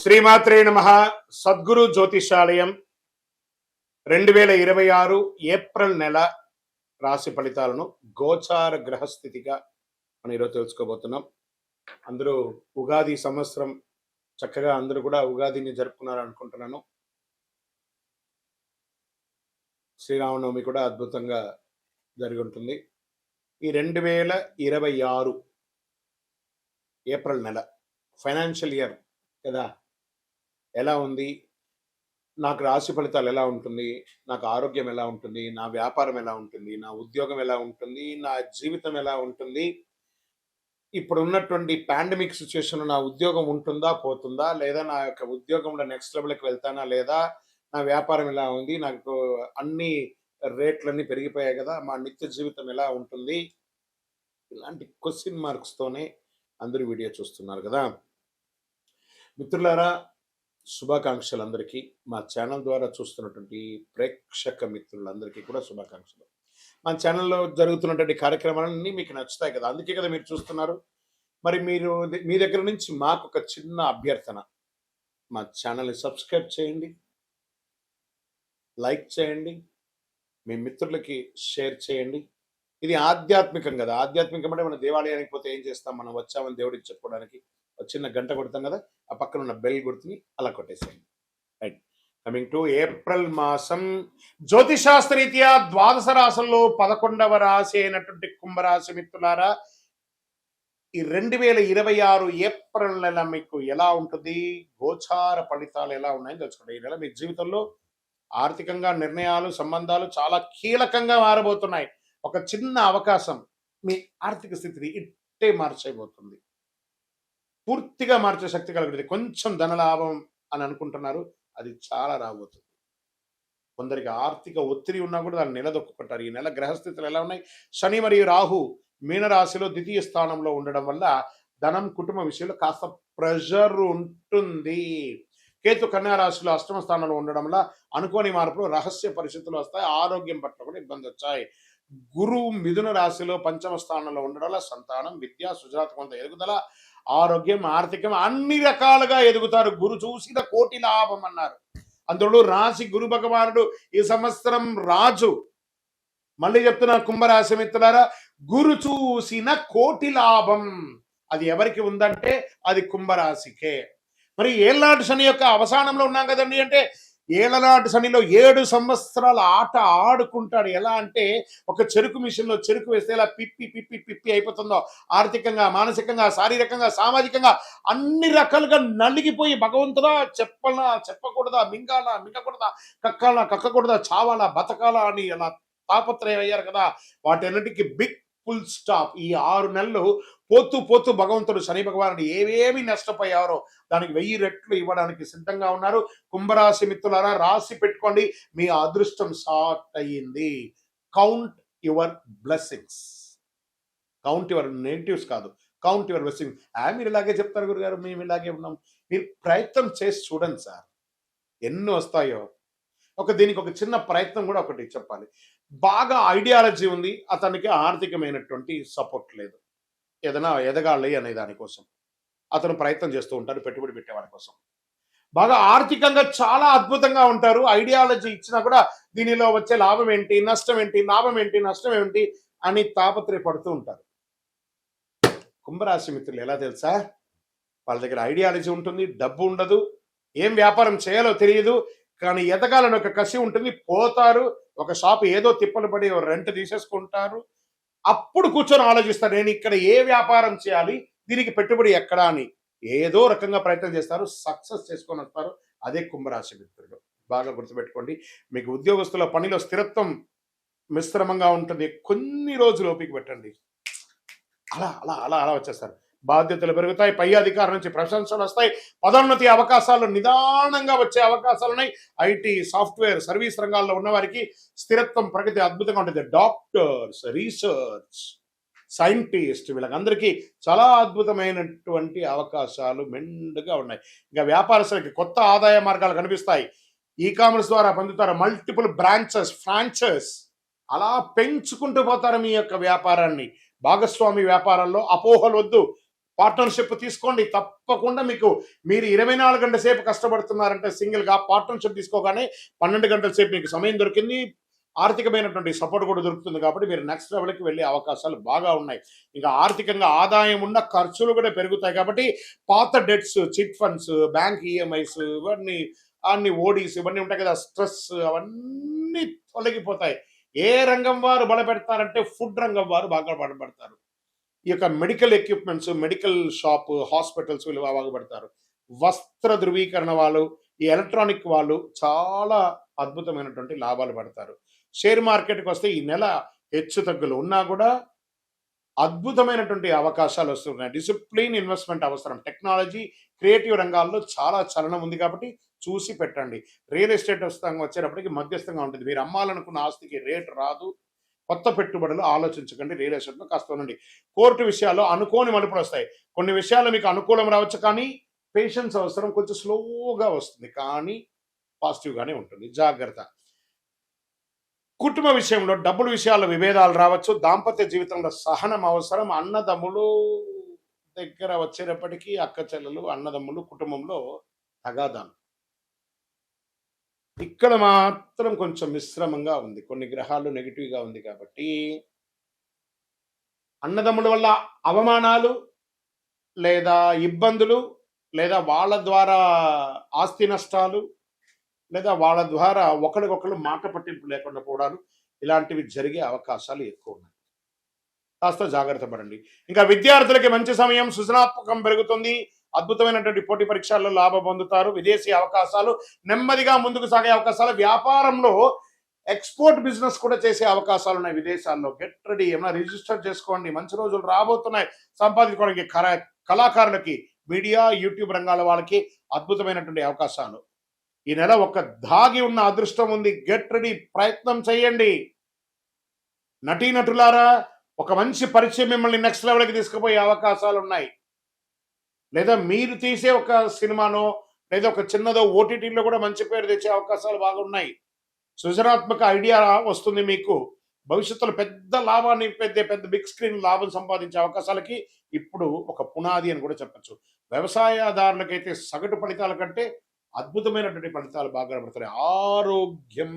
శ్రీమాత్రే నమః. సద్గురు జ్యోతిషాలయం 2026 ఏప్రిల్ నెల రాశి ఫలితాలను గోచార గ్రహస్థితిగా మనం ఈరోజు తెలుసుకోబోతున్నాం. అందరూ ఉగాది సంవత్సరం చక్కగా అందరూ కూడా ఉగాదిని జరుపుకున్నారు అనుకుంటున్నాను. శ్రీరామనవమి కూడా అద్భుతంగా జరిగి ఉంటుంది. ఈ 2026 ఏప్రిల్ నెల ఫైనాన్షియల్ ఇయర్ కదా, ఎలా ఉంది, నాకు రాశి ఫలితాలు ఎలా ఉంటుంది, నాకు ఆరోగ్యం ఎలా ఉంటుంది, నా వ్యాపారం ఎలా ఉంటుంది, నా ఉద్యోగం ఎలా ఉంటుంది, నా జీవితం ఎలా ఉంటుంది, ఇప్పుడు ఉన్నటువంటి పాండమిక్ సిచ్యువేషన్ నా ఉద్యోగం ఉంటుందా పోతుందా, లేదా నా యొక్క ఉద్యోగంలో నెక్స్ట్ లెవెల్కి వెళ్తానా లేదా, నా వ్యాపారం ఎలా ఉంది, నాకు అన్ని రేట్లన్నీ పెరిగిపోయాయి కదా, మా నిత్య జీవితం ఎలా ఉంటుంది, ఇలాంటి క్వశ్చన్ మార్క్స్తోనే అందరూ వీడియో చూస్తున్నారు కదా. మిత్రులారా, శుభాకాంక్షలు అందరికీ. మా ఛానల్ ద్వారా చూస్తున్నటువంటి ప్రేక్షక మిత్రులందరికీ కూడా శుభాకాంక్షలు. మా ఛానల్లో జరుగుతున్నటువంటి కార్యక్రమాలన్నీ మీకు నచ్చుతాయి కదా, అందుకే కదా మీరు చూస్తున్నారు. మరి మీరు మీ దగ్గర నుంచి మాకు ఒక చిన్న అభ్యర్థన, మా ఛానల్ని సబ్స్క్రైబ్ చేయండి, లైక్ చేయండి, మీ మిత్రులకి షేర్ చేయండి. ఇది ఆధ్యాత్మికం కదా. ఆధ్యాత్మికం అంటే మన దేవాలయానికి పోతే ఏం చేస్తాం, మనం వచ్చామని దేవుడికి చెప్పుకోవడానికి చిన్న గంట కొడతాం కదా, ఆ పక్కన ఉన్న బెల్ గుర్తుని అలా కొట్టేసేయండి. రైట్. కమింగ్ టు ఏప్రిల్ మాసం, జ్యోతిశాస్త్రరీత్యా ద్వాదశ రాశుల్లో 11వ రాశి అయినటువంటి కుంభరాశి మిత్రులారా, ఈ 2026 ఏప్రిల్ నెల మీకు ఎలా ఉంటుంది, గోచార ఫలితాలు ఎలా ఉన్నాయని తెలుసుకోండి. ఈ నెల మీ జీవితంలో ఆర్థికంగా నిర్ణయాలు, సంబంధాలు చాలా కీలకంగా మారబోతున్నాయి. ఒక చిన్న అవకాశం మీ ఆర్థిక స్థితిని ఇట్టే మార్చేయబోతుంది, పూర్తిగా మార్చే శక్తి కలుగుతుంది. కొంచెం ధనలాభం అని అనుకుంటున్నారు, అది చాలా రాబోతుంది. కొందరికి ఆర్థిక ఒత్తిడి ఉన్నా కూడా దాన్ని నిలదొక్కుంటారు. ఈ నెల గ్రహస్థితులు ఎలా ఉన్నాయి, శని మరియు రాహు మీనరాశిలో ద్వితీయ స్థానంలో ఉండడం వల్ల ధనం, కుటుంబ విషయంలో కాస్త ప్రెషర్ ఉంటుంది. కేతు కన్యా రాశిలో అష్టమ స్థానంలో ఉండడం వల్ల అనుకోని మార్పులు, రహస్య పరిస్థితులు వస్తాయి. ఆరోగ్యం పట్ల కూడా ఇబ్బంది వచ్చాయి. గురు మిథున రాశిలో పంచమ స్థానంలో ఉండడం వల్ల సంతానం, విద్య, సృజనాత్మక ఎదుగుదల, ఆరోగ్యం, ఆర్థికం అన్ని రకాలుగా ఎదుగుతారు. గురు చూసిన కోటి లాభం అన్నారు. అందులో రాశి గురు భగవానుడు ఈ సంవత్సరం రాజు. మళ్ళీ చెప్తున్నా కుంభరాశి మిత్రులారా, గురు చూసిన కోటి లాభం అది ఎవరికి ఉందంటే అది కుంభరాశికే. మరి ఏళ్ళనాటి శని యొక్క అవసానంలో ఉన్నాం కదండి. అంటే ఏళ్ళనాటి శనిలో 7 సంవత్సరాల ఆట ఆడుకుంటాడు. ఎలా అంటే ఒక చెరుకు మిషన్లో చెరుకు వేస్తే ఎలా పిప్పి పిప్పి పిప్పి అయిపోతుందో, ఆర్థికంగా, మానసికంగా, శారీరకంగా, సామాజికంగా అన్ని రకాలుగా నలిగిపోయి భగవంతుడా చెప్పాలా చెప్పకూడదా, మింగాలా మింగకూడదా, కక్కాలా కక్కకూడదా, చావాలా బతకాలా అని అలా తాపత్రయం అయ్యారు కదా. వాటన్నిటికీ బిగ్ ఫుల్ స్టాప్. ఈ 6 నెలలు పోతూ పోతూ భగవంతుడు శని భగవానుడు ఏవేమి నష్టపోయారో దానికి 1000 రెట్లు ఇవ్వడానికి సిద్ధంగా ఉన్నారు. కుంభరాశి మిత్రులారా, రాసి పెట్టుకోండి, మీ అదృష్టం స్టార్ట్ అయ్యింది. Count your blessings, count your negatives కాదు, కౌంట్ యువర్ బ్లెస్సింగ్స్. మీరు ఇలాగే చెప్తారు గురుగారు, మేము ఇలాగే ఉన్నాం. మీరు ప్రయత్నం చేసి చూడండి సార్, ఎన్ని వస్తాయో. దీనికి ఒక చిన్న ప్రయత్నం కూడా ఒకటి చెప్పాలి. బాగా ఐడియాలజీ ఉంది, అతనికి ఆర్థికమైనటువంటి సపోర్ట్ లేదు, ఏదైనా ఎదగాలి అనే దానికోసం అతను ప్రయత్నం చేస్తూ ఉంటారు, పెట్టుబడి పెట్టేవాడి కోసం. బాగా ఆర్థికంగా చాలా అద్భుతంగా ఉంటారు, ఐడియాలజీ ఇచ్చినా కూడా దీనిలో వచ్చే లాభం ఏంటి, నష్టం ఏంటి, లాభం ఏంటి, నష్టం ఏంటి అని తాపత్రయపడుతూ ఉంటారు. కుంభరాశి మిత్రులు ఎలా తెలుసా, వాళ్ళ దగ్గర ఐడియాలజీ ఉంటుంది, డబ్బు ఉండదు, ఏం వ్యాపారం చేయాలో తెలియదు, కానీ ఎదగాలని ఒక కసి ఉంటుంది. పోతారు, ఒక షాప్ ఏదో తిప్పలు పడి రెంట్ తీసేసుకుంటారు. అప్పుడు కూర్చొని ఆలోచిస్తారు, నేను ఇక్కడ ఏ వ్యాపారం చేయాలి, దీనికి పెట్టుబడి ఎక్కడా అని ఏదో రకంగా ప్రయత్నం చేస్తారు, సక్సెస్ చేసుకొని వస్తారు. అదే కుంభరాశి మిత్రులు. బాగా గుర్తుపెట్టుకోండి. మీకు ఉద్యోగస్తుల పనిలో స్థిరత్వం మిశ్రమంగా ఉంటుంది. కొన్ని రోజులు ఓపిక పెట్టండి, అలా అలా అలా అలా వచ్చేస్తారు. బాధ్యతలు పెరుగుతాయి, పై అధికారం నుంచి ప్రశంసలు వస్తాయి, పదోన్నతి అవకాశాలు నిదానంగా వచ్చే అవకాశాలు ఉన్నాయి. ఐటీ, సాఫ్ట్వేర్, సర్వీస్ రంగాల్లో ఉన్న వారికి స్థిరత్వం, ప్రగతి అద్భుతంగా ఉంటుంది. డాక్టర్స్, రీసెర్చ్ సైంటిస్ట్, వీళ్ళకందరికీ చాలా అద్భుతమైనటువంటి అవకాశాలు మెండుగా ఉన్నాయి. ఇంకా వ్యాపారస్తులకి కొత్త ఆదాయ మార్గాలు కనిపిస్తాయి. ఈ కామర్స్ ద్వారా పొందుతారు, మల్టిపుల్ బ్రాంచెస్, ఫ్రాంచైజ్ అలా పెంచుకుంటూ పోతారు మీ యొక్క వ్యాపారాన్ని. భాగస్వామి వ్యాపారాల్లో అపోహలు వద్దు, పార్ట్నర్షిప్ తీసుకోండి. తప్పకుండా మీకు మీరు 24 గంటల సేపు కష్టపడుతున్నారంటే సింగిల్గా పార్ట్నర్షిప్ తీసుకోగానే 12 గంటల సేపు మీకు సమయం దొరికింది. ఆర్థికమైనటువంటి సపోర్ట్ కూడా దొరుకుతుంది కాబట్టి మీరు నెక్స్ట్ లెవెల్కి వెళ్ళే అవకాశాలు బాగా ఉన్నాయి. ఇంకా ఆర్థికంగా ఆదాయం ఉన్న ఖర్చులు కూడా పెరుగుతాయి కాబట్టి పాత debts, chit funds, bank EMIs ఇవన్నీ అన్ని ఓడీస్ ఇవన్నీ ఉంటాయి కదా, స్ట్రెస్ అవన్నీ తొలగిపోతాయి. ఏ రంగం వారు బలపెడతారంటే ఫుడ్ రంగం వారు బాగా బలపడతారు. ఈ యొక్క medical equipments, medical shop, hospitals వీళ్ళు బాగుపడతారు. వస్త్ర ధృవీకరణ వాళ్ళు, ఈ ఎలక్ట్రానిక్ వాళ్ళు చాలా అద్భుతమైనటువంటి లాభాలు పడతారు. షేర్ మార్కెట్కి వస్తే ఈ నెల హెచ్చు తగ్గులు ఉన్నా కూడా అద్భుతమైనటువంటి అవకాశాలు వస్తున్నాయి. డిసిప్లిన్ ఇన్వెస్ట్మెంట్ అవసరం. టెక్నాలజీ, క్రియేటివ్ రంగాల్లో చాలా చలనం ఉంది కాబట్టి చూసి పెట్టండి. రియల్ ఎస్టేట్ వచ్చేటప్పటికి మధ్యస్థంగా ఉంటుంది. మీరు అమ్మాలనుకున్న ఆస్తికి రేటు రాదు. కొత్త పెట్టుబడులు ఆలోచించకండి. రియల్ ఎస్టేట్లో కాస్త ఉండండి. కోర్టు విషయాల్లో అనుకోని మలుపులు వస్తాయి. కొన్ని విషయాలు మీకు అనుకూలం రావచ్చు, కానీ పేషెన్స్ అవసరం. కొంచెం స్లోగా వస్తుంది, కానీ పాజిటివ్గానే ఉంటుంది. జాగ్రత్త. కుటుంబ విషయంలో, డబ్బుల విషయాల్లో విభేదాలు రావచ్చు. దాంపత్య జీవితంలో సహనం అవసరం. అన్నదమ్ములు దగ్గర వచ్చేటప్పటికీ అక్క చెల్లెలు, అన్నదమ్ములు, కుటుంబంలో తగాదాలు. ఇక్కడ మాత్రం కొంచెం మిశ్రమంగా ఉంది. కొన్ని గ్రహాలు నెగిటివ్గా ఉంది కాబట్టి అన్నదమ్ముల వల్ల అవమానాలు లేదా ఇబ్బందులు, లేదా వాళ్ళ ద్వారా ఆస్తి నష్టాలు, లేదా వాళ్ళ ద్వారా ఒకరికొకరు మాట పట్టింపు లేకుండా పోవడాలు, ఇలాంటివి జరిగే అవకాశాలు ఎక్కువ ఉన్నాయి. కాస్త జాగ్రత్త పడండి. ఇంకా విద్యార్థులకి మంచి సమయం. సృజనాత్మకం పెరుగుతుంది. అద్భుతమైనటువంటి పోటీ పరీక్షల్లో లాభం పొందుతారు. విదేశీ అవకాశాలు, నెమ్మదిగా ముందుకు సాగే అవకాశాలు. వ్యాపారంలో ఎక్స్పోర్ట్ బిజినెస్ కూడా చేసే అవకాశాలు ఉన్నాయి విదేశాల్లో. Get ready. ఏమైనా రిజిస్టర్ చేసుకోండి. మంచి రోజులు రాబోతున్నాయి సంపాదించుకోవడానికి. కళాకారులకి, మీడియా, యూట్యూబ్ రంగాల వాళ్ళకి అద్భుతమైనటువంటి అవకాశాలు. ఈ నెల ఒక దాగి ఉన్న అదృష్టం ఉంది. Get ready. ప్రయత్నం చేయండి. నటీనటులారా, ఒక మంచి పరిచయం మిమ్మల్ని నెక్స్ట్ లెవెల్కి తీసుకుపోయే అవకాశాలు ఉన్నాయి. లేదా మీరు తీసే ఒక సినిమానో లేదా ఒక చిన్నదో ఓటీటీలో కూడా మంచి పేరు తెచ్చే అవకాశాలు బాగున్నాయి. సృజనాత్మక ఐడియా వస్తుంది మీకు. భవిష్యత్తులో పెద్ద లాభాన్ని, పెద్ద బిగ్ స్క్రీన్ లాభం సంపాదించే అవకాశాలకి ఇప్పుడు ఒక పునాది అని కూడా చెప్పచ్చు. వ్యవసాయదారులకైతే సగటు ఫలితాల కంటే అద్భుతమైనటువంటి ఫలితాలు బాగా కనబడుతున్నాయి. ఆరోగ్యం,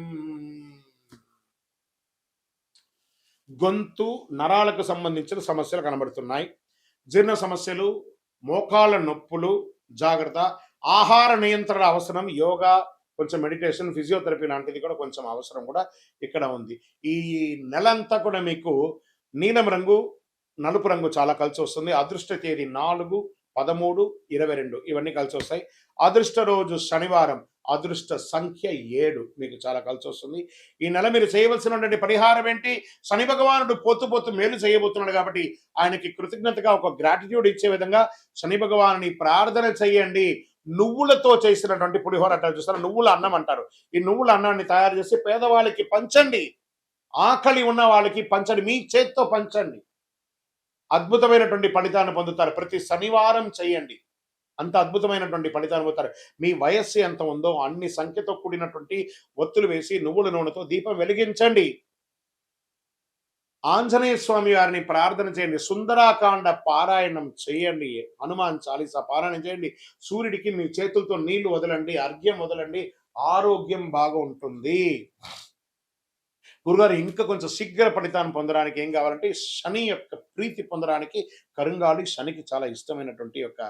గొంతు, నరాలకు సంబంధించిన సమస్యలు కనబడుతున్నాయి. జీర్ణ సమస్యలు, మోకాళ్ళ నొప్పులు, జాగ్రత్త. ఆహార నియంత్రణ అవసరం. యోగా, కొంచెం మెడిటేషన్, ఫిజియోథెరపీ లాంటిది కూడా కొంచెం అవసరం కూడా ఇక్కడ ఉంది. ఈ నెలంతా కూడా మీకు నీలం రంగు, నలుపు రంగు చాలా కలిసి వస్తుంది. అదృష్ట తేదీ 4, 13, 22 ఇవన్నీ కలిసి వస్తాయి. అదృష్ట రోజు శనివారం. అదృష్ట సంఖ్య 7 మీకు చాలా కలిసి వస్తుంది. ఈ నెల మీరు చేయవలసినటువంటి పరిహారం ఏంటి? శని భగవానుడు పోతూ మేలు చేయబోతున్నాడు కాబట్టి ఆయనకి కృతజ్ఞతగా ఒక గ్రాటిట్యూడ్ ఇచ్చే విధంగా శని భగవానుని ప్రార్థన చేయండి. నువ్వులతో చేసినటువంటి పులిహోర అంటారు చూస్తారా, నువ్వుల అన్నం అంటారు. ఈ నువ్వుల అన్నాన్ని తయారు చేసి పేదవాళ్ళకి పంచండి. ఆకలి ఉన్న వాళ్ళకి పంచండి. మీ చేత్తో పంచండి. అద్భుతమైనటువంటి ఫలితాన్ని పొందుతారు. ప్రతి శనివారం చేయండి. అంత అద్భుతమైనటువంటి ఫలితాన్ని పొందుతారు. మీ వయస్సు ఎంత ఉందో అన్ని సంఖ్యతో కూడినటువంటి ఒత్తులు వేసి నువ్వుల నూనెతో దీపం వెలిగించండి. ఆంజనేయ స్వామి వారిని ప్రార్థన చేయండి. సుందరాకాండ పారాయణం చేయండి. హనుమాన్ చాలీసా పారాయణం చేయండి. సూర్యుడికి మీ చేతులతో నీళ్లు వదలండి, అర్ఘ్యం వదలండి. ఆరోగ్యం బాగా ఉంటుంది. గురుగారు, ఇంకా కొంచెం శీఘ్ర ఫలితాన్ని పొందడానికి ఏం కావాలంటే శని యొక్క ప్రీతి పొందడానికి కరుంగాలి శనికి చాలా ఇష్టమైనటువంటి యొక్క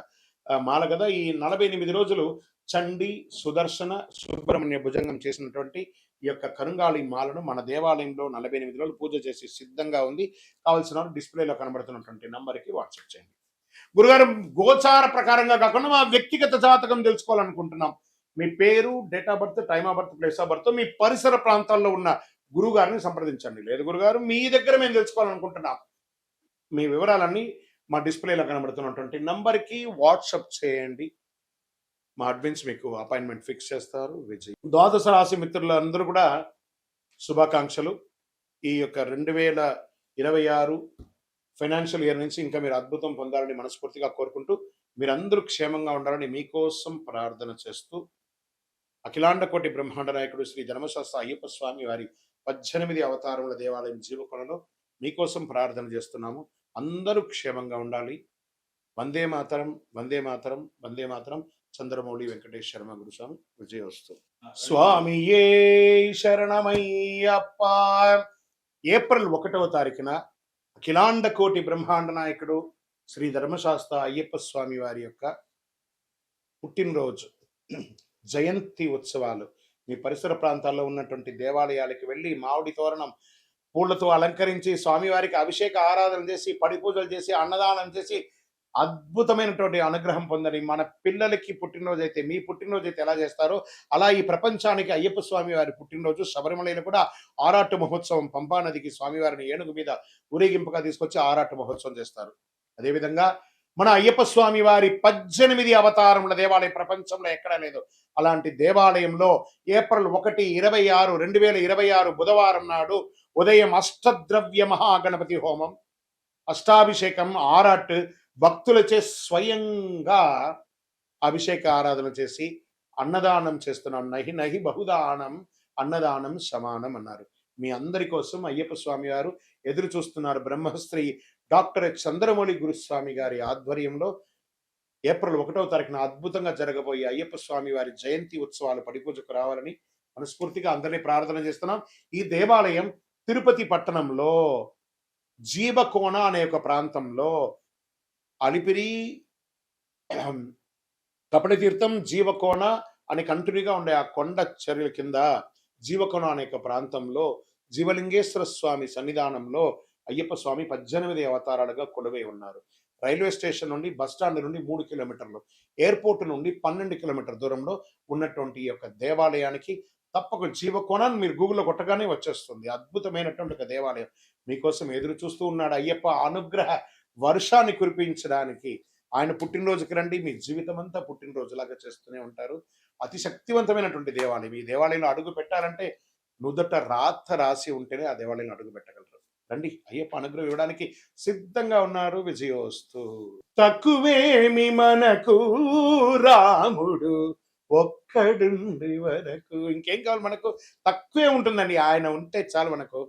మాల కదా. ఈ 48 రోజులు చండి, సుదర్శన, సుబ్రహ్మణ్య భుజంగం చేసినటువంటి ఈ యొక్క కరుంగాళి మాలను మన దేవాలయంలో 48 రోజులు పూజ చేసి సిద్ధంగా ఉంది. కావాల్సిన వాళ్ళు డిస్ప్లేలో కనబడుతున్నటువంటి నంబర్కి వాట్సాప్ చేయండి. గురుగారు, గోచార ప్రకారంగా కాకుండా మా వ్యక్తిగత జాతకం తెలుసుకోవాలనుకుంటున్నాం. మీ పేరు, date of birth, time of birth, place of birth, మీ పరిసర ప్రాంతాల్లో ఉన్న గురువు గారిని సంప్రదించండి. లేదు గురుగారు, మీ దగ్గర మేము తెలుసుకోవాలనుకుంటున్నాం, మీ వివరాలన్నీ మా డిస్ప్లేలో కనబడుతున్నటువంటి నంబర్కి వాట్సాప్ చేయండి. మా అడ్మిన్స్ మీకు అపాయింట్మెంట్ ఫిక్స్ చేస్తారు. విజయ్. ద్వాదశ రాశి మిత్రులందరూ కూడా శుభాకాంక్షలు. ఈ యొక్క 2026 ఫైనాన్షియల్ ఇయర్ నుంచి ఇంకా మీరు అద్భుతం పొందాలని మనస్ఫూర్తిగా కోరుకుంటూ, మీరందరూ క్షేమంగా ఉండాలని మీకోసం ప్రార్థన చేస్తూ, అఖిలాండ కోటి బ్రహ్మాండ నాయకుడు శ్రీ ధర్మశాస్త్ర అయ్యప్ప స్వామి వారి 18 అవతారముల దేవాలయం జీవకొండలో మీకోసం ప్రార్థన చేస్తున్నాము. అందరూ క్షేమంగా ఉండాలి. వందే మాతరం, వందే మాతరం, వందే మాతరం. చంద్రమౌళి వెంకటేష్ శర్మ గురుస్వామి. విజయోస్తు. స్వామియే శరణమయ్యప్ప. ఏప్రిల్ 1వ తారీఖున అఖిలాండ కోటి బ్రహ్మాండ నాయకుడు శ్రీ ధర్మశాస్త్ర అయ్యప్ప స్వామి వారి యొక్క పుట్టినరోజు జయంతి ఉత్సవాలు. మీ పరిసర ప్రాంతాల్లో ఉన్నటువంటి దేవాలయాలకు వెళ్ళి మామిడి తోరణం పూలతో అలంకరించి స్వామివారికి అభిషేక ఆరాధన చేసి, పడి పూజలు చేసి, అన్నదానం చేసి అద్భుతమైనటువంటి అనుగ్రహం పొందని. మన పిల్లలకి పుట్టినరోజు అయితే, మీ పుట్టినరోజు అయితే ఎలా చేస్తారో అలా ఈ ప్రపంచానికి అయ్యప్ప స్వామి వారి పుట్టినరోజు. శబరిమలలో కూడా ఆరాటు మహోత్సవం, పంపానదికి స్వామివారిని ఏనుగు మీద ఊరేగింపుగా తీసుకొచ్చి ఆరాటు మహోత్సవం చేస్తారు. అదేవిధంగా మన అయ్యప్ప స్వామి వారి 18 అవతారముల దేవాలయం ప్రపంచంలో ఎక్కడా లేదు. అలాంటి దేవాలయంలో ఏప్రిల్ 1, 26, 2026 బుధవారం నాడు ఉదయం అష్టద్రవ్య మహాగణపతి హోమం, అష్టాభిషేకం, ఆరాట్ భక్తులచే స్వయంగా అభిషేక ఆరాధన చేసి అన్నదానం చేస్తున్నాం. నహి నహి బహుదానం అన్నదానం సమానం అన్నారు. మీ అందరి కోసం అయ్యప్ప స్వామి వారు ఎదురు చూస్తున్నారు. బ్రహ్మశ్రీ డాక్టర్ చంద్రమౌళి గురుస్వామి గారి ఆధ్వర్యంలో ఏప్రిల్ 1వ తారీఖున అద్భుతంగా జరగబోయే అయ్యప్ప స్వామి వారి జయంతి ఉత్సవాలు పడిపూజకు రావాలని మనస్ఫూర్తిగా అందరినీ ప్రార్థన చేస్తున్నాం. ఈ దేవాలయం తిరుపతి పట్టణంలో జీవకోణ అనే ఒక ప్రాంతంలో అలిపిరి, కపటతీర్థం, జీవకోణ అని కంటిన్యూగా ఉండే ఆ కొండ చర్యల కింద జీవకోణ అనే ప్రాంతంలో జీవలింగేశ్వర స్వామి సన్నిధానంలో అయ్యప్ప స్వామి 18 అవతారాలుగా కొలువై ఉన్నారు. రైల్వే స్టేషన్ నుండి, బస్ స్టాండ్ నుండి 3 కిలోమీటర్లు, ఎయిర్పోర్ట్ నుండి 12 కిలోమీటర్ దూరంలో ఉన్నటువంటి ఈ యొక్క దేవాలయానికి తప్పక జీవకోణాన్ని మీరు గూగుల్లో కొట్టగానే వచ్చేస్తుంది. అద్భుతమైనటువంటి ఒక దేవాలయం మీకోసం ఎదురు చూస్తూ ఉన్నాడు. అయ్యప్ప అనుగ్రహ వర్షాన్ని కురిపించడానికి ఆయన పుట్టినరోజుకి రండి. మీ జీవితం అంతా పుట్టినరోజులాగా చేస్తూనే ఉంటారు. అతి శక్తివంతమైనటువంటి దేవాలయం. ఈ దేవాలయంలో అడుగు పెట్టాలంటే నుదుట రాత రాసి ఉంటేనే ఆ దేవాలయంలో అడుగు పెట్టగలరు. రండి, అయ్యప్ప అనుగ్రహం ఇవ్వడానికి సిద్ధంగా ఉన్నారు. విజయోస్తు. తక్కువేమి మనకు రాముడు ఒక్కడుండి వరకు. ఇంకేం కావాలి మనకు? తక్కువే ఉంటుందండి, ఆయన ఉంటే చాలు మనకు.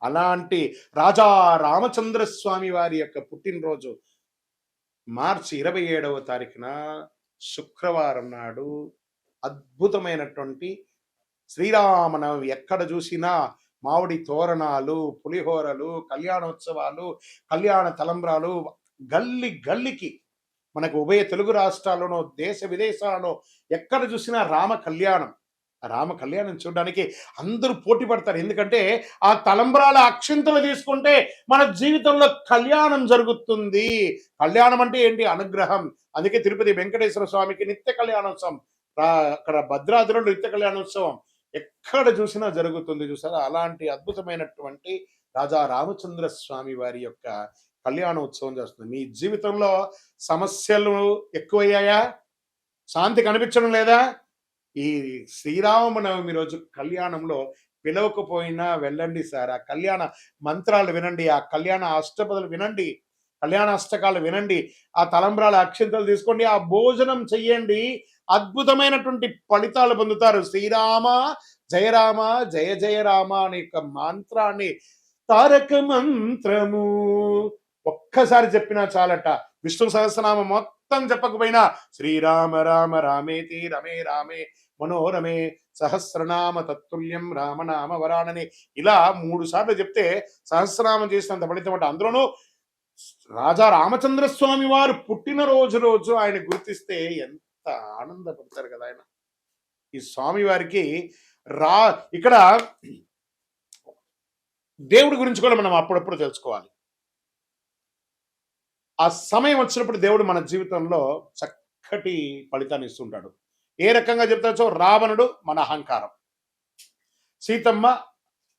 అలాంటి రాజా రామచంద్ర స్వామి వారి యొక్క పుట్టినరోజు మార్చి 27వ తారీఖున శుక్రవారం నాడు అద్భుతమైనటువంటి శ్రీరామనవమి. ఎక్కడ చూసినా మామిడి తోరణాలు, పులిహోరలు, కళ్యాణోత్సవాలు, కళ్యాణ తలంబ్రాలు. గల్లి గల్లికి మనకు ఉభయ తెలుగు రాష్ట్రాల్లోనూ, దేశ విదేశాలలో ఎక్కడ చూసినా రామ కళ్యాణం. రామ కళ్యాణం చూడడానికి అందరూ పోటీ పడతారు. ఎందుకంటే ఆ తలంబ్రాల అక్షింతలు తీసుకుంటే మన జీవితంలో కళ్యాణం జరుగుతుంది. కళ్యాణం అంటే ఏంటి? అనుగ్రహం. అందుకే తిరుపతి వెంకటేశ్వర స్వామికి నిత్య కళ్యాణోత్సవం, అక్కడ భద్రాద్రిలో నిత్య కళ్యాణోత్సవం ఎక్కడ చూసినా జరుగుతుంది. చూసారా? అలాంటి అద్భుతమైనటువంటి రాజా రామచంద్ర స్వామి వారి యొక్క కళ్యాణోత్సవం చేస్తుంది. మీ జీవితంలో సమస్యలు ఎక్కువయ్యాయా? శాంతి కనిపించడం లేదా? ఈ శ్రీరామనవమి రోజు కళ్యాణంలో పిలవకపోయినా వెళ్ళండి సార్. ఆ కళ్యాణ మంత్రాలు వినండి, ఆ కళ్యాణ అష్టపదులు వినండి, కళ్యాణ అష్టకాలు వినండి, ఆ తలంబ్రాల అక్షింతలు తీసుకోండి, ఆ భోజనం చెయ్యండి. అద్భుతమైనటువంటి ఫలితాలు పొందుతారు. శ్రీరామ జయ రామ జయ జయ రామ అనే యొక్క మంత్రాన్ని, తారక మంత్రము ఒక్కసారి చెప్పినా చాలట. విష్ణు సహస్రనామం మొత్తం చెప్పకపోయినా శ్రీరామ రామ రామేతి రమే రామే మనోరమే సహస్రనామ తత్తుల్యం రామనామ వరాణని ఇలా 3 సార్లు చెప్తే సహస్రనామం చేసినంత ఫలితం అంట. అందులోనూ రాజా రామచంద్ర స్వామి వారు పుట్టినరోజు ఆయన గుర్తిస్తే ఎంత ఆనందపడతారు కదా ఆయన. ఈ స్వామి వారికి ఇక్కడ దేవుడి గురించి కూడా మనం అప్పుడప్పుడు తెలుసుకోవాలి. ఆ సమయం వచ్చినప్పుడు దేవుడు మన జీవితంలో చక్కటి ఫలితాన్ని ఇస్తుంటాడు. ఏ రకంగా చెప్తాచో, రావణుడు మన అహంకారం, సీతమ్మ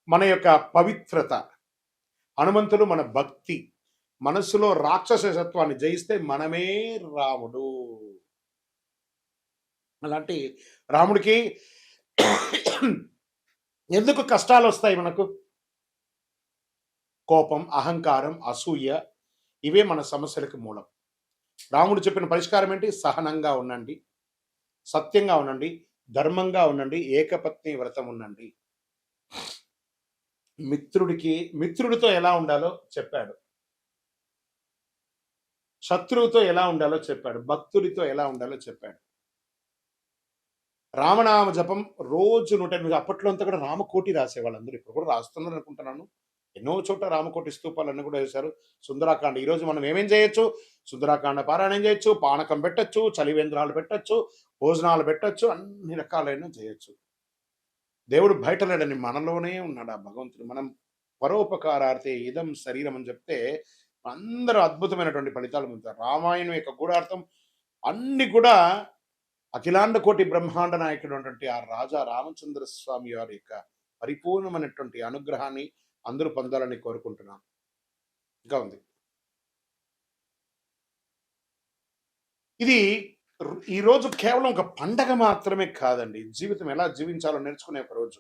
మన యొక్క పవిత్రత, హనుమంతుడు మన భక్తి, మనస్సులో రాక్షసత్వాన్ని జయిస్తే మనమే రాముడు. అలాంటి రాముడికి ఎందుకు కష్టాలు వస్తాయి మనకు? కోపం, అహంకారం, అసూయ, ఇవే మన సమస్యలకు మూలం. రాముడు చెప్పిన పరిష్కారం ఏంటి? సహనంగా ఉండండి, సత్యంగా ఉండండి, ధర్మంగా ఉండండి, ఏకపత్ని వ్రతం ఉండండి. మిత్రుడితో ఎలా ఉండాలో చెప్పాడు. శత్రువుతో ఎలా ఉండాలో చెప్పాడు, భక్తుడితో ఎలా ఉండాలో చెప్పాడు. రామనామ జపం రోజు 108. అప్పట్లో అంతా కూడా రామకోటి రాసేవాళ్ళు అందరూ. ఇప్పుడు కూడా రాస్తున్నారు అనుకుంటున్నాను. ఎన్నో చోట్ల రామకోటి స్తూపాలన్నీ కూడా వేశారు. సుందరాకాండ ఈరోజు మనం ఏమేం చేయొచ్చు? సుందరాకాండ పారాయణం చేయొచ్చు, పానకం పెట్టచ్చు, చలివేంద్రాలు పెట్టచ్చు, భోజనాలు పెట్టచ్చు, అన్ని రకాలైన చేయొచ్చు. దేవుడు బయట లేడని, మనలోనే ఉన్నాడు ఆ భగవంతుడు. మనం పరోపకారార్థే ఇదం శరీరం అని చెప్తే అందరూ అద్భుతమైనటువంటి ఫలితాలు పొందుతారు. రామాయణం యొక్క గూఢార్థం అన్ని కూడా అఖిలాండ కోటి బ్రహ్మాండ నాయకుడు అటువంటి ఆ రాజా రామచంద్ర స్వామి వారి యొక్క పరిపూర్ణమైనటువంటి అనుగ్రహాన్ని అందరూ పొందాలని కోరుకుంటున్నాను. ఇంకా ఉంది. ఇది ఈరోజు కేవలం ఒక పండగ మాత్రమే కాదండి. జీవితం ఎలా జీవించాలో నేర్చుకునే ఒక రోజు.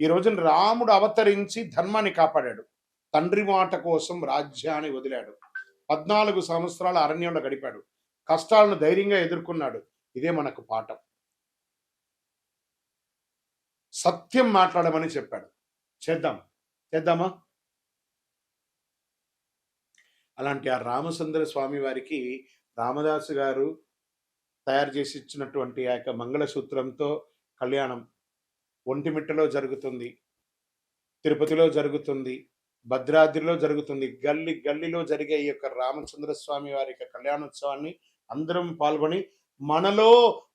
ఈ రోజున రాముడు అవతరించి ధర్మాన్ని కాపాడాడు. తండ్రి మాట కోసం రాజ్యాన్ని వదిలాడు. 14 సంవత్సరాల అరణ్యంలో గడిపాడు. కష్టాలను ధైర్యంగా ఎదుర్కొన్నాడు. ఇదే మనకు పాఠం. సత్యం మాట్లాడమని చెప్పాడు. చేద్దామా? అలాంటి ఆ రామచంద్ర స్వామి వారికి రామదాసు గారు తయారు చేసి ఇచ్చినటువంటి ఆ యొక్క మంగళసూత్రంతో కళ్యాణం ఒంటిమిట్టలో జరుగుతుంది, తిరుపతిలో జరుగుతుంది, భద్రాద్రిలో జరుగుతుంది. గల్లీలో జరిగే ఈ యొక్క రామచంద్ర స్వామి వారి యొక్క కళ్యాణోత్సవాన్ని అందరం పాల్గొని మనలో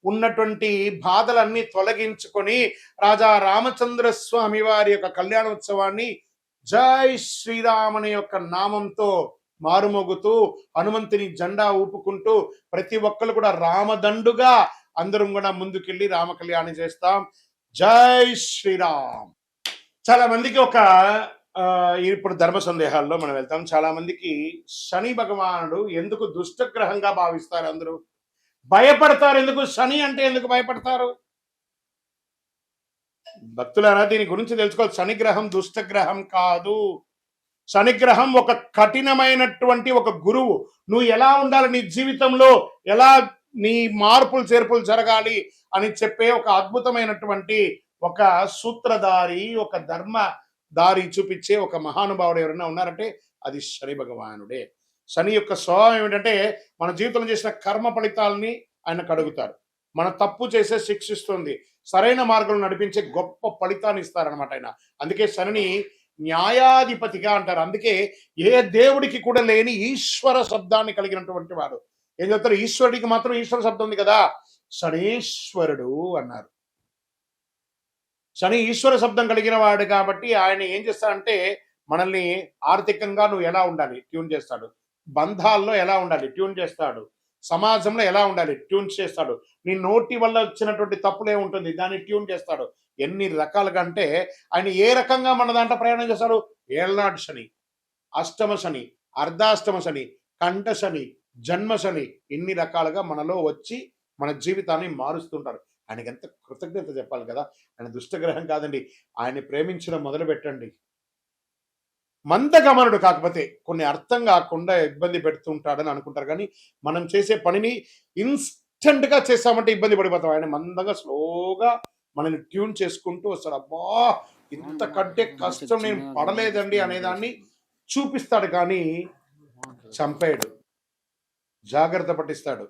ఉన్నటువంటి బాధలన్నీ తొలగించుకొని రాజా రామచంద్ర స్వామి వారి యొక్క కళ్యాణోత్సవాన్ని జై శ్రీరామ్ అనే యొక్క నామంతో మారుమోగుతూ హనుమంతుని జెండా ఊపుకుంటూ ప్రతి ఒక్కరు కూడా రామదండుగా అందరం కూడా ముందుకెళ్ళి రామ కళ్యాణం చేస్తాం. జై శ్రీరామ్. చాలా మందికి ఇప్పుడు ధర్మ సందేహాల్లో మనం వెళ్తాం. చాలా మందికి శని భగవానుడు ఎందుకు దుష్టగ్రహంగా భావిస్తారు? అందరూ భయపడతారు. ఎందుకు శని అంటే ఎందుకు భయపడతారు? భక్తులారా, దీని గురించి తెలుసుకోవాలి. శనిగ్రహం దుష్టగ్రహం కాదు. శనిగ్రహం ఒక కఠినమైనటువంటి ఒక గురువు. నువ్వు ఎలా ఉండాలి, నీ జీవితంలో ఎలా నీ మార్పులు చేర్పులు జరగాలి అని చెప్పే ఒక అద్భుతమైనటువంటి ఒక సూత్రధారి, ఒక ధర్మ దారి చూపించే ఒక మహానుభావుడు ఎవరైనా ఉన్నారంటే అది శని భగవానుడే. శని యొక్క స్వభావం ఏమిటంటే మన జీవితంలో చేసిన కర్మ ఫలితాలని ఆయన కడుగుతారు. మన తప్పు చేసే శిక్షిస్తుంది, సరైన మార్గంలో నడిపించే గొప్ప ఫలితాన్ని ఇస్తారనమాట ఆయన. అందుకే శనిని న్యాయాధిపతిగా అంటారు. అందుకే ఏ దేవుడికి కూడా లేని ఈశ్వర శబ్దాన్ని కలిగినటువంటి వాడు. ఏం చెప్తారు? ఈశ్వరుడికి మాత్రం ఈశ్వర శబ్దం ఉంది కదా, శనీశ్వరుడు అన్నారు. శని ఈశ్వర శబ్దం కలిగిన వాడు కాబట్టి ఆయన ఏం చేస్తాడంటే మనల్ని ఆర్థికంగా నువ్వు ఎలా ఉండాలి ట్యూన్ చేస్తాడు, బంధాల్లో ఎలా ఉండాలి ట్యూన్ చేస్తాడు, సమాజంలో ఎలా ఉండాలి ట్యూన్ చేస్తాడు, నీ నోటి వల్ల వచ్చినటువంటి తప్పులే ఉంటుంది దాన్ని ట్యూన్ చేస్తాడు. ఎన్ని రకాలుగా అంటే ఆయన ఏ రకంగా మన దాంట్లో ప్రయాణం చేస్తాడు? ఏళ్నాడు శని, అష్టమ శని, అర్ధాష్టమ శని, కంఠ శని, జన్మ శని, ఇన్ని రకాలుగా మనలో వచ్చి మన జీవితాన్ని మారుస్తుంటారు. ఆయనకి ఎంత కృతజ్ఞత చెప్పాలి కదా. ఆయన దుష్టగ్రహం కాదండి. ఆయన ప్రేమించడం మొదలు పెట్టండి. మందగమనుడు, కాకపోతే కొన్ని అర్థం కాకుండా ఇబ్బంది పెడుతుంటాడని అనుకుంటారు. కానీ మనం చేసే పనిని ఇన్స్టెంట్ గా చేస్తామంటే ఇబ్బంది పడిపోతాం. ఆయన మందంగా స్లోగా మనల్ని ట్యూన్ చేసుకుంటూ వస్తాడు. అబ్బా, ఇంతకంటే కష్టం నేను పడలేదండి అనేదాన్ని చూపిస్తాడు, కానీ చంపేయడు, జాగ్రత్త పట్టిస్తాడు.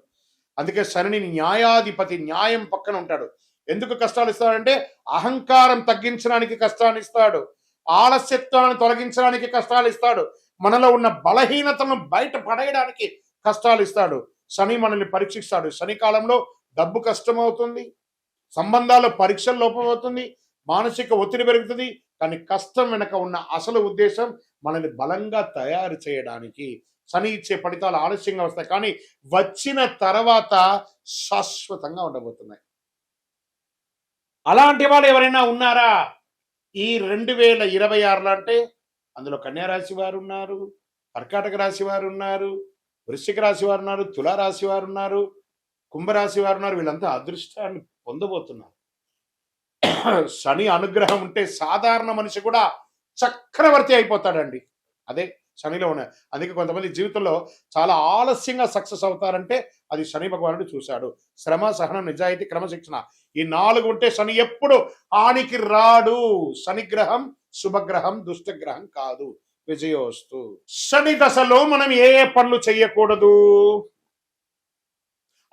అందుకే శని న్యాయాధిపతి, న్యాయం పక్కన ఉంటాడు. ఎందుకు కష్టాలు ఇస్తాడంటే అహంకారం తగ్గించడానికి కష్టాన్ని ఇస్తాడు, ఆలస్యత్వాన్ని తొలగించడానికి కష్టాలు ఇస్తాడు, మనలో ఉన్న బలహీనతలను బయట పడేయడానికి కష్టాలు ఇస్తాడు. శని మనల్ని పరీక్షిస్తాడు. శని కాలంలో డబ్బు కష్టమవుతుంది, సంబంధాల పరీక్షలు లోపమవుతుంది, మానసిక ఒత్తిడి పెరుగుతుంది. కానీ కష్టం వెనక ఉన్న అసలు ఉద్దేశం మనల్ని బలంగా తయారు చేయడానికి. శని ఇచ్చే ఫలితాలు ఆలస్యంగా వస్తాయి, కానీ వచ్చిన తర్వాత శాశ్వతంగా ఉండబోతున్నాయి. అలాంటి వాళ్ళు ఎవరైనా ఉన్నారా ఈ 2026లో అంటే? అందులో కన్యా రాశి వారు ఉన్నారు, కర్కాటక రాశి వారు ఉన్నారు, వృశ్చిక రాశి వారు ఉన్నారు, తులారాశి వారు ఉన్నారు, కుంభరాశి వారు ఉన్నారు. వీళ్ళంతా అదృష్టాన్ని పొందబోతున్నారు. శని అనుగ్రహం ఉంటే సాధారణ మనిషి కూడా చక్రవర్తి అయిపోతాడండి. అదే శనిలో ఉన్న. అందుకే కొంతమంది జీవితంలో చాలా ఆలస్యంగా సక్సెస్ అవుతారంటే అది శని భగవానుడు చూశాడు. శ్రమ, సహనం, నిజాయితీ, క్రమశిక్షణ, ఈ 4 ఉంటే శని ఎప్పుడు హానికి రాడు. శనిగ్రహం శుభగ్రహం, దుష్టగ్రహం కాదు. విజయోస్తు. శని దశలో మనం ఏ ఏ పనులు చేయకూడదు?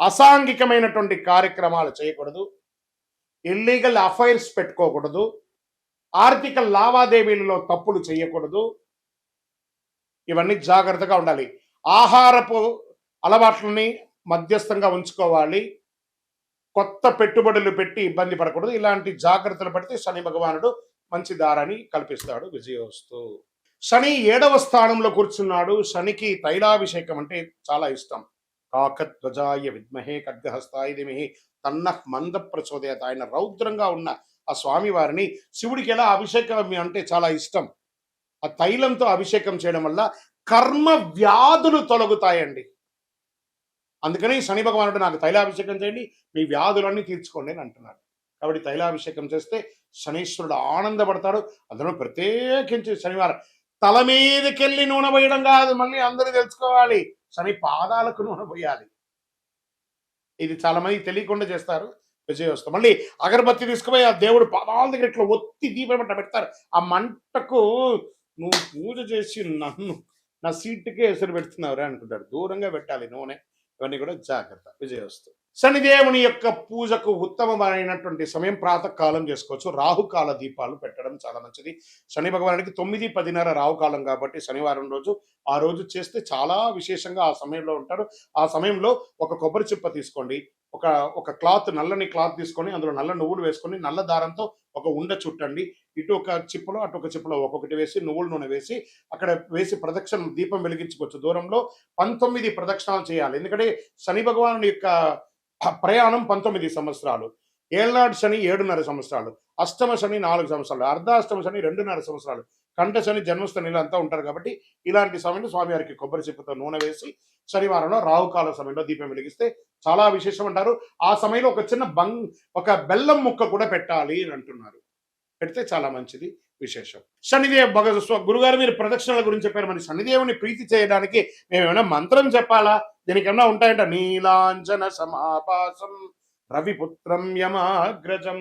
అసాంఘికమైనటువంటి కార్యక్రమాలు చేయకూడదు, ఇల్లీగల్ అఫైర్స్ పెట్టుకోకూడదు, ఆర్థిక లావాదేవీలలో తప్పులు చేయకూడదు. ఇవన్నీ జాగ్రత్తగా ఉండాలి. ఆహారపు అలవాట్లని మధ్యస్థంగా ఉంచుకోవాలి. కొత్త పెట్టుబడులు పెట్టి ఇబ్బంది పడకూడదు. ఇలాంటి జాగ్రత్తలు పడితే శని భగవానుడు మంచి దారాన్ని కల్పిస్తాడు. విజయోస్తు. శని 7వ స్థానంలో కూర్చున్నాడు. శనికి తైలాభిషేకం అంటే చాలా ఇష్టం. కాకధ్వజాయ విద్మహే ఖడ్గహస్తాయ ధీమహి తన్నః మంద ప్రచోదయాత్. ఆయన రౌద్రంగా ఉన్న ఆ స్వామి వారిని శివుడికి ఎలా అభిషేకం అంటే చాలా ఇష్టం. ఆ తైలంతో అభిషేకం చేయడం వల్ల కర్మ వ్యాధులు తొలగుతాయండి. అందుకని శని భగవానుడు నాకు తైలాభిషేకం చేయండి, మీ వ్యాధులన్నీ తీర్చుకోండి అని అంటున్నాడు. కాబట్టి తైలాభిషేకం చేస్తే శనీశ్వరుడు ఆనందపడతాడు. అందులో ప్రత్యేకించి శనివారం తల మీదకెళ్ళి నూనె పోయడం కాదు, మళ్ళీ అందరూ తెలుసుకోవాలి, శని పాదాలకు నూనె పోయాలి. ఇది చాలా మంది తెలియకుండా చేస్తారు. విజయోస్తు. మళ్ళీ అగరబత్తి తీసుకుపోయి ఆ దేవుడు పాదాల దగ్గర ఇట్లా ఒత్తి దీపం పెడతారు. ఆ మంటకు నువ్వు పూజ చేసి నన్ను నా సీటుకే ఎసురు పెడుతున్నావురా అనుకుంటాడు. దూరంగా పెట్టాలి నూనె. ఇవన్నీ కూడా జాగ్రత్త. విజయోస్తు. శనిదేవుని యొక్క పూజకు ఉత్తమమైనటువంటి సమయం ప్రాతకాలం చేసుకోవచ్చు. రాహుకాల దీపాలు పెట్టడం చాలా మంచిది. శని భగవానుడికి 9, 10:30 రాహుకాలం కాబట్టి శనివారం రోజు ఆ రోజు చేస్తే చాలా విశేషంగా ఆ సమయంలో ఉంటారు. ఆ సమయంలో ఒక కొబ్బరి చిప్ప తీసుకోండి, ఒక క్లాత్, నల్లని క్లాత్ తీసుకొని అందులో నల్ల నువ్వులు వేసుకొని నల్ల దారంతో ఒక ఉండ చుట్టండి. ఇటు ఒక చిప్పలో అటు ఒక చిప్పలో ఒక్కొక్కటి వేసి నువ్వుల నూనె వేసి అక్కడ వేసి ప్రదక్షిణ దీపం వెలిగించుకోవచ్చు. దూరంలో 19 ప్రదక్షిణాలు చేయాలి. ఎందుకంటే శని భగవానుడి యొక్క ప్రయాణం 19 సంవత్సరాలు. ఏళ్నాడు శని 7.5 సంవత్సరాలు, అష్టమ శని 4 సంవత్సరాలు, అర్ధాష్టమ శని 2.5 సంవత్సరాలు, కంఠ శని, జన్మస్థానిలో అంతా ఉంటారు. కాబట్టి ఇలాంటి సమయంలో స్వామివారికి కొబ్బరి చిప్పతో నూనె వేసి శనివారంలో రాహుకాల సమయంలో దీపం వెలిగిస్తే చాలా విశేషం అంటారు. ఆ సమయంలో ఒక చిన్న ఒక బెల్లం ముక్క కూడా పెట్టాలి అని అంటున్నారు. పెడితే చాలా మంచిది, విశేషం. శనిదేవ్ గురుగారు మీరు ప్రదక్షిణల గురించి చెప్పారు. మరి శనిదేవుని ప్రీతి చేయడానికి మేము ఏమైనా మంత్రం చెప్పాలా? దీనికి ఏమన్నా ఉంటాయంట? నీలాంజన సమాపాసం రవిపుత్రం యమాగ్రజం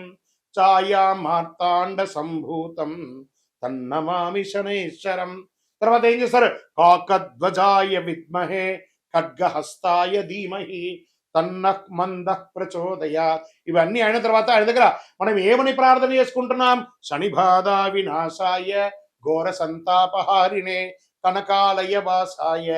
ఛాయా మార్తాండ సంభూతం తన్నమామి శనైశ్వరం. తర్వాత ఏం చేస్తారు? కాకధ్వజాయ విద్మహే ఖడ్గహస్తాయ ధీమహి తన్నః మందః ప్రచోదయాత్. ఇవన్నీ అయిన తర్వాత ఆయన దగ్గర మనం ఏమని ప్రార్థన చేసుకుంటున్నాం? శని బాధ వినాశాయ ఘోర సంతాపహారిణే కనకాలయ వాసాయ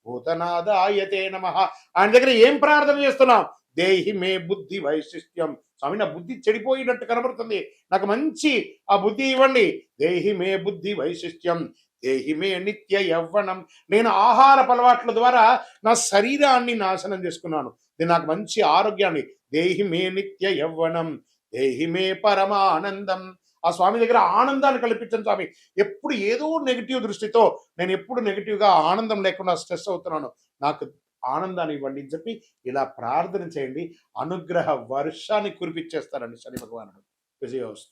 భూతనాదాయ తే నమః. ఆయన దగ్గర ఏం ప్రార్థన చేస్తున్నాం? దేహి మే బుద్ధి వైశిష్ట్యం. స్వామి నా బుద్ధి చెడిపోయినట్టు కనబడుతుంది, నాకు మంచి ఆ బుద్ధి ఇవ్వండి. దేహి మే బుద్ధి వైశిష్ట్యం దేహి మే నిత్య యవ్వనం. నేను ఆహారపు అలవాట్ల ద్వారా నా శరీరాన్ని నాశనం చేసుకున్నాను, నేను నాకు మంచి ఆరోగ్యాన్ని. దేహి మే నిత్య యవ్వనం దేహి మే పరమానందం. ఆ స్వామి దగ్గర ఆనందాన్ని కల్పించండి స్వామి. ఎప్పుడు ఏదో నెగిటివ్ దృష్టితో నేను ఎప్పుడు నెగిటివ్గా ఆనందం లేకుండా స్ట్రెస్ అవుతున్నాను, నాకు ఆనందాన్ని ఇవ్వండి అని చెప్పి ఇలా ప్రార్థన చేయండి. అనుగ్రహ వర్షాన్ని కురిపించేస్తారండి శని భగవానుడు. విజయోస్తు.